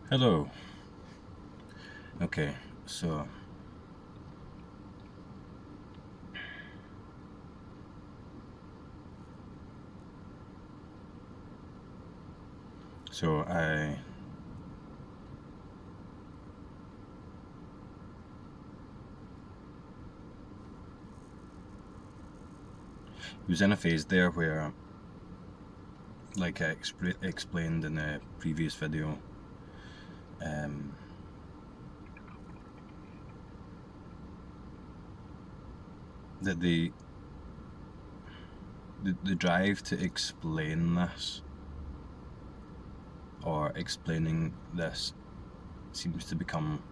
Hello. Okay, so I was in a phase there where, like I explained in the previous video, um, that the drive to explain this or explaining this seems to become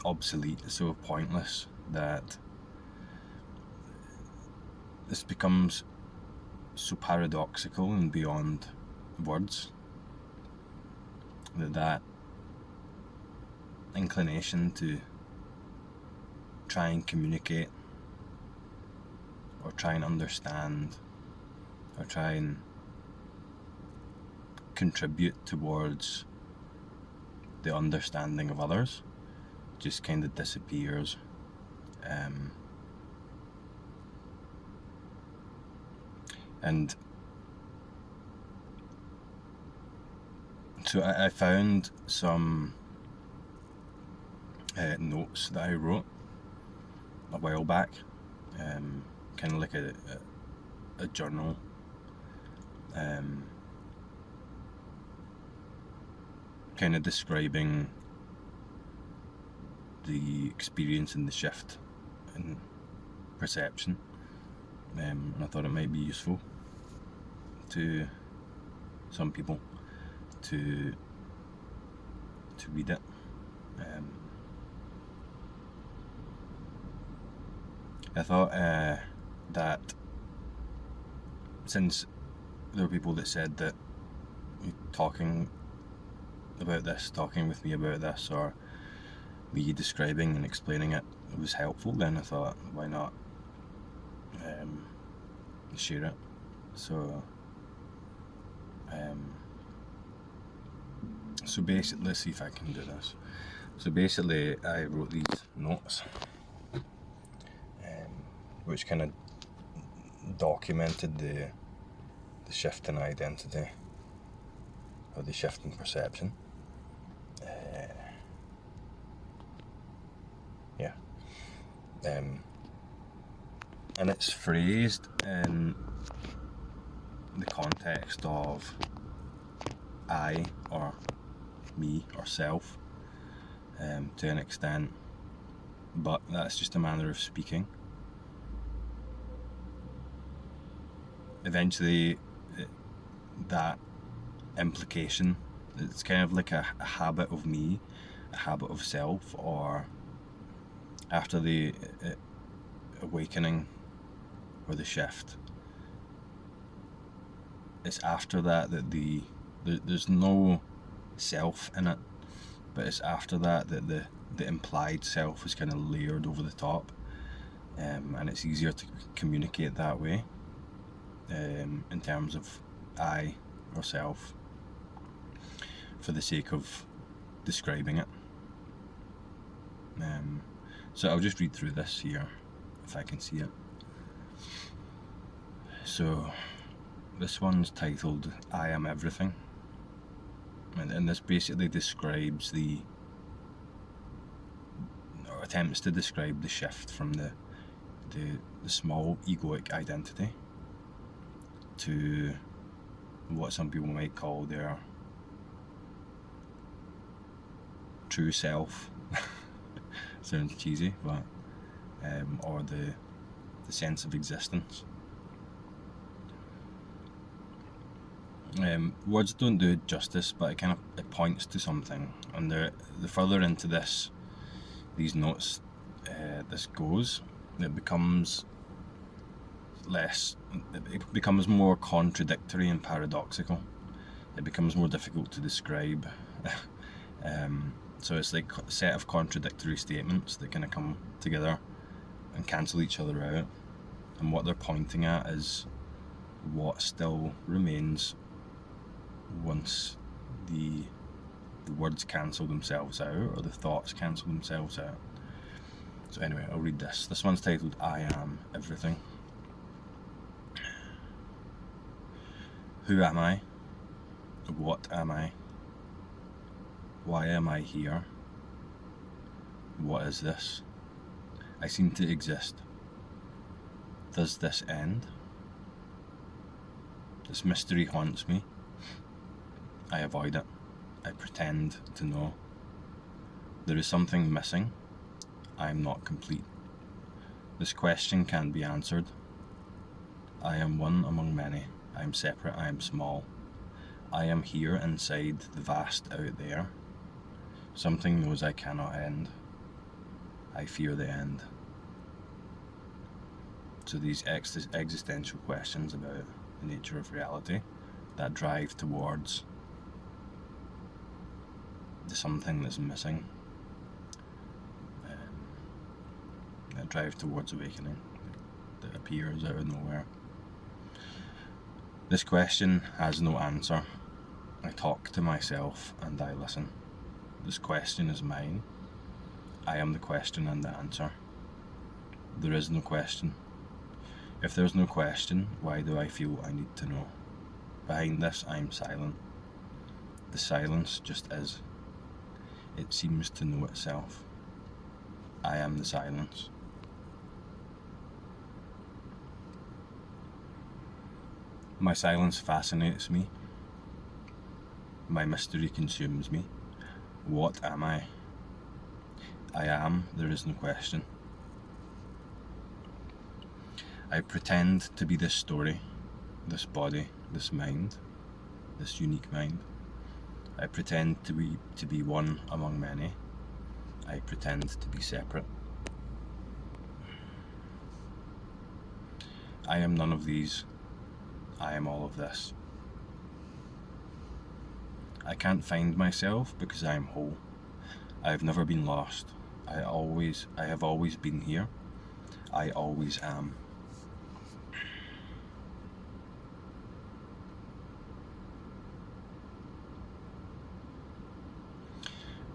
obsolete, so pointless that this becomes so paradoxical and beyond words that inclination to try and communicate or try and understand or try and contribute towards the understanding of others just kind of disappears. And so I found some notes that I wrote a while back, kind of like a journal, kind of describing the experience and the shift in perception, and I thought it might be useful to some people to read it. I thought that since there were people that said that talking with me about this, or me describing and explaining it was helpful, then I thought, why not share it. So basically, let's see if I can do this. So basically, I wrote these notes, which kind of documented the shift in identity, or the shift in perception. And it's phrased in the context of I, or me, or self, to an extent, but that's just a manner of speaking. Eventually, that implication, it's kind of like a habit of me, a habit of self, or after the awakening or the shift, it's after that there's no self in it, but it's after that the implied self is kind of layered over the top, and it's easier to communicate that way, in terms of I or self, for the sake of describing it. So I'll just read through this here, if I can see it. So this one's titled I Am Everything, and this basically describes or attempts to describe the shift from the small egoic identity to what some people might call their true self. Sounds cheesy, but or the sense of existence. Words don't do it justice, but it points to something. And the further into these notes this goes, it becomes more contradictory and paradoxical. It becomes more difficult to describe. So it's like a set of contradictory statements that kind of come together and cancel each other out, and what they're pointing at is what still remains once the words cancel themselves out, or the thoughts cancel themselves out. So anyway, I'll read this. This one's titled I Am Everything. Who am I? What am I? Why am I here? What is this? I seem to exist. Does this end? This mystery haunts me. I avoid it. I pretend to know. There is something missing. I am not complete. This question can be answered. I am one among many. I am separate. I am small. I am here inside the vast out there. Something knows I cannot end. I fear the end. So these existential questions about the nature of reality that drive towards the something that's missing, that drive towards awakening, that appears out of nowhere. This question has no answer. I talk to myself and I listen. This question is mine. I am the question and the answer. There is no question. If there is no question, why do I feel I need to know? Behind this, I am silent. The silence just is. It seems to know itself. I am the silence. My silence fascinates me. My mystery consumes me. What am I? I am, there is no question. I pretend to be this story, this body, this mind, this unique mind. I pretend to be one among many. I pretend to be separate. I am none of these. I am all of this. I can't find myself because I am whole. I have never been lost. I have always been here. I always am.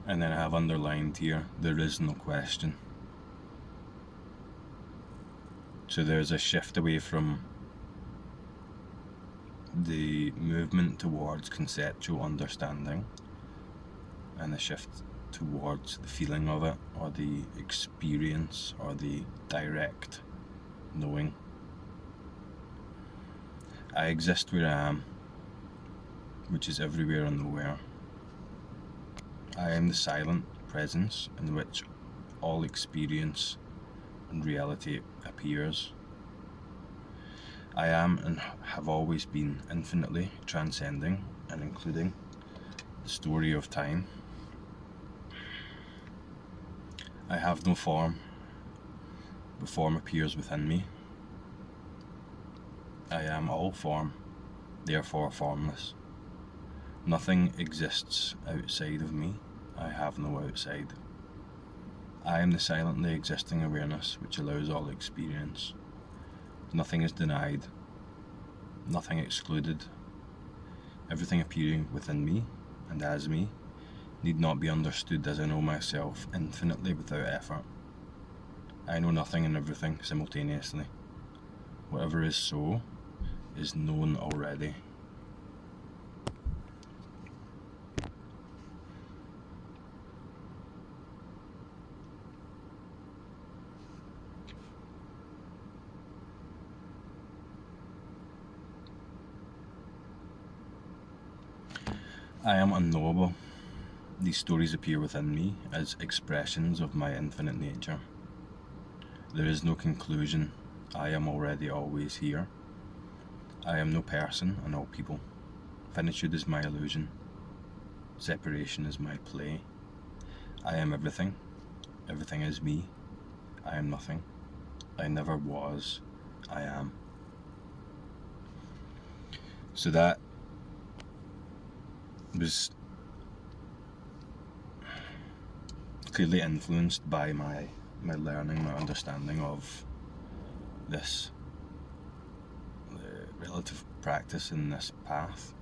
And then I have underlined here, there is no question. So there's a shift away from the movement towards conceptual understanding and a shift towards the feeling of it, or the experience, or the direct knowing. I exist where I am, which is everywhere and nowhere. I am the silent presence in which all experience and reality appears. I am and have always been infinitely transcending and including the story of time. I have no form, but form appears within me. I am all form, therefore formless. Nothing exists outside of me. I have no outside. I am the silently existing awareness which allows all experience. Nothing is denied, nothing excluded. Everything appearing within me and as me need not be understood as I know myself infinitely without effort. I know nothing and everything simultaneously. Whatever is so is known already. I am unknowable. These stories appear within me as expressions of my infinite nature. There is no conclusion. I am already always here. I am no person and all people. Finitude is my illusion. Separation is my play. I am everything. Everything is me. I am nothing. I never was. I am. So that was clearly influenced by my learning, my understanding of this relative practice in this path.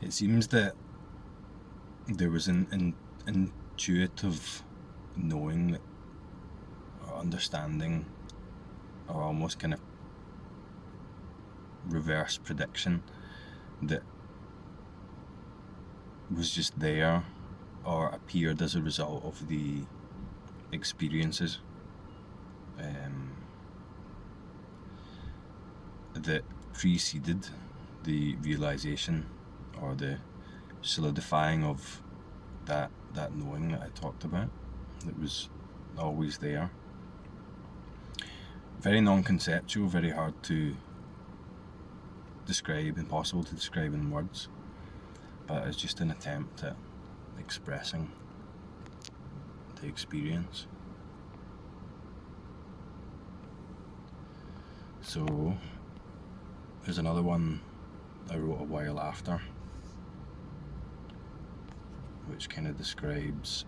It seems that there was an intuitive knowing or understanding, or almost kind of reverse prediction, that was just there or appeared as a result of the experiences that preceded the realization or the solidifying of that knowing that I talked about, that was always there. Very non-conceptual, very hard to describe, impossible to describe in words, but it's just an attempt at expressing the experience. So there's another one I wrote a while after, which kind of describes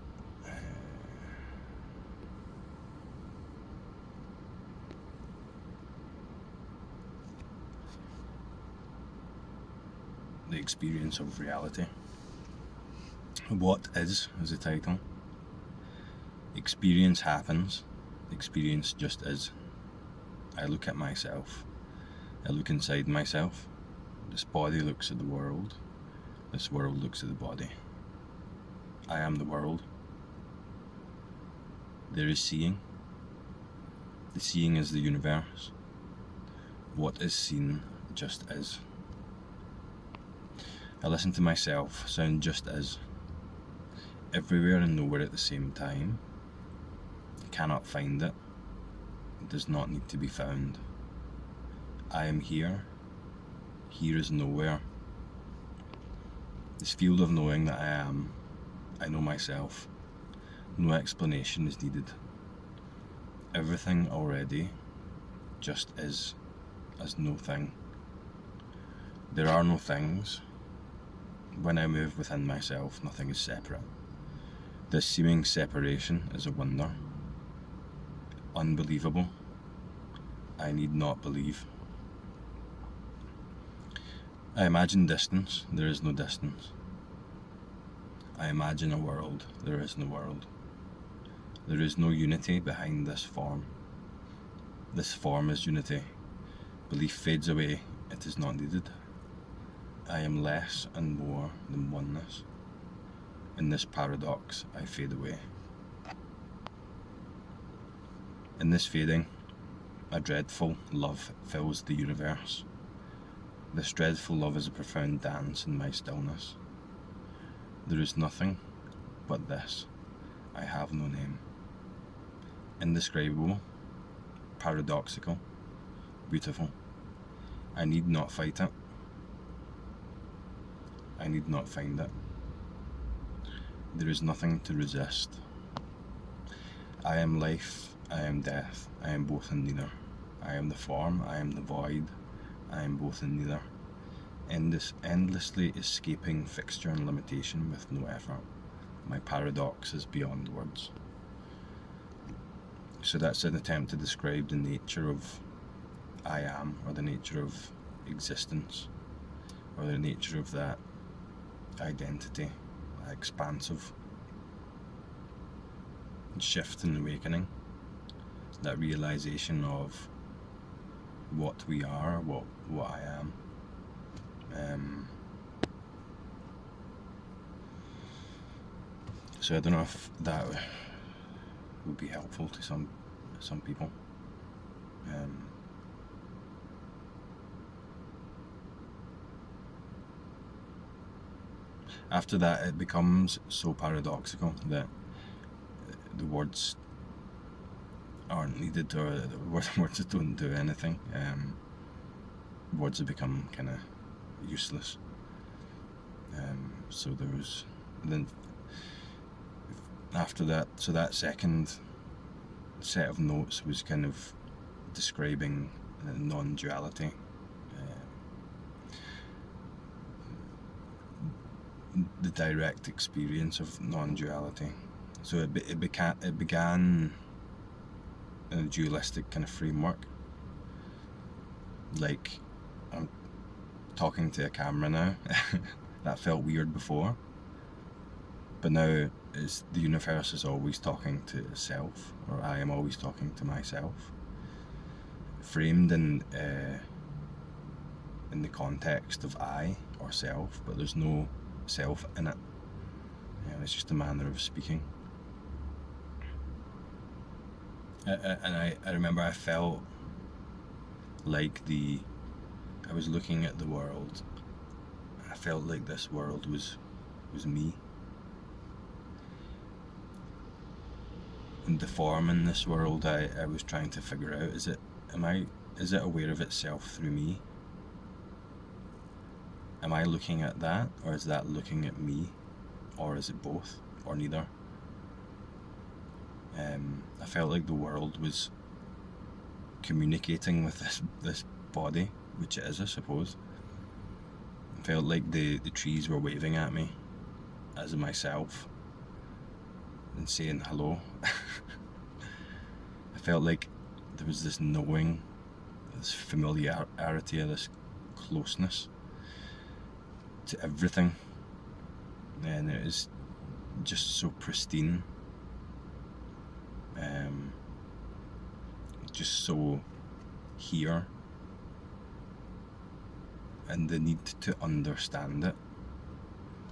the experience of reality. What is the title. Experience happens. Experience just is. I look at myself. I look inside myself. This body looks at the world. This world looks at the body. I am the world. There is seeing. The seeing is the universe. What is seen just is. I listen to myself sound just as. Everywhere and nowhere at the same time. Cannot find it. It does not need to be found. I am here. Here is nowhere. This field of knowing that I am, I know myself. No explanation is needed. Everything already just is, as no thing. There are no things. When I move within myself, nothing is separate. This seeming separation is a wonder. Unbelievable. I need not believe. I imagine distance, there is no distance. I imagine a world, there is no world. There is no unity behind this form. This form is unity. Belief fades away, it is not needed. I am less and more than oneness. In this paradox, I fade away. In this fading, a dreadful love fills the universe. This dreadful love is a profound dance in my stillness. There is nothing but this. I have no name. Indescribable, paradoxical, beautiful. I need not fight it. I need not find it. There is nothing to resist. I am life, I am death, I am both and neither. I am the form, I am the void, I am both and neither. Endlessly escaping fixture and limitation with no effort. My paradox is beyond words. So that's an attempt to describe the nature of I am, or the nature of existence, or the nature of that identity, that expansive shift and awakening, that realization of what we are, what I am. So I don't know if that would be helpful to some people. After that, it becomes so paradoxical that the words aren't needed, or the words don't do anything. Words have become kind of useless. So there was then after that, so that second set of notes was kind of describing non-duality, the direct experience of non-duality. So it began in a dualistic kind of framework, like I'm talking to a camera now. that felt weird before, but now the universe is always talking to self, or I am always talking to myself, framed in the context of I or self, but there's no self in it. It's just a manner of speaking. And I remember I felt like I was looking at the world. I felt like this world was me. And the form in this world I was trying to figure out, is it aware of itself through me? Am I looking at that, or is that looking at me? Or is it both, or neither? I felt like the world was communicating with this body, which it is, I suppose. I felt like the trees were waving at me as myself and saying hello. I felt like there was this knowing, this familiarity, this closeness to everything, and it was just so pristine, just so here, and the need to understand it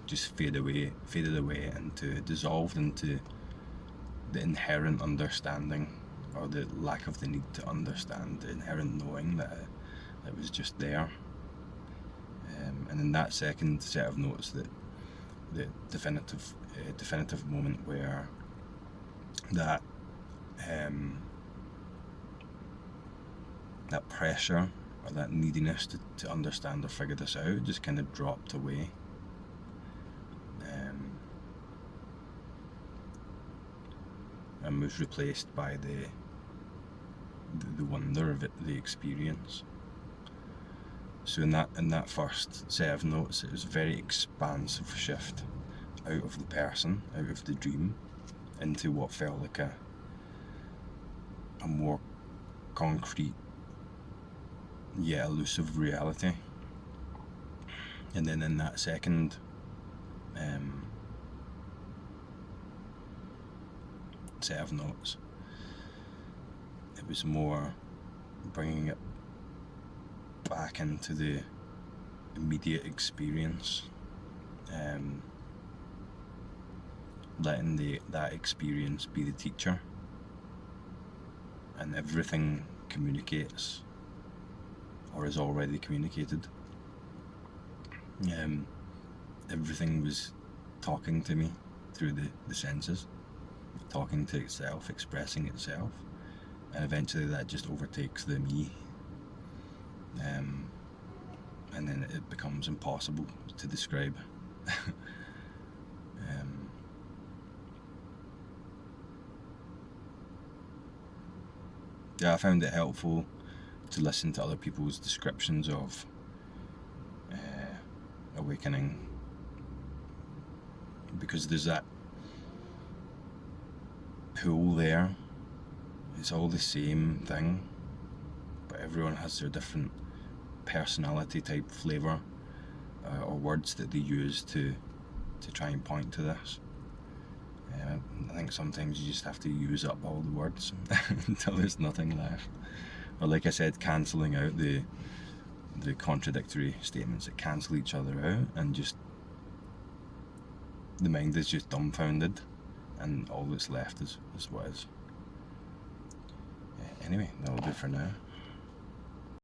just faded away and dissolved into the inherent understanding, or the lack of the need to understand, the inherent knowing that it was just there. And in that second set of notes, the definitive moment where that pressure or that neediness to understand or figure this out just kind of dropped away. And was replaced by the wonder of it, the experience. So in that first set of notes, it was a very expansive shift out of the person, out of the dream, into what felt like a more concrete yet elusive reality. And then in that second set of notes, it was more bringing it back into the immediate experience, letting that experience be the teacher, and everything communicates or is already communicated. Everything was talking to me through the senses, talking to itself, expressing itself, and eventually that just overtakes the me, and then it becomes impossible to describe. Yeah, I found it helpful to listen to other people's descriptions of awakening, because there's that pull there. It's all the same thing, but everyone has their different personality type flavour, or words that they use to try and point to this. I think sometimes you just have to use up all the words until there's nothing left. Or, like I said, cancelling out the contradictory statements that cancel each other out, and just the mind is just dumbfounded, and all that's left is what is. Anyway, that'll do for now.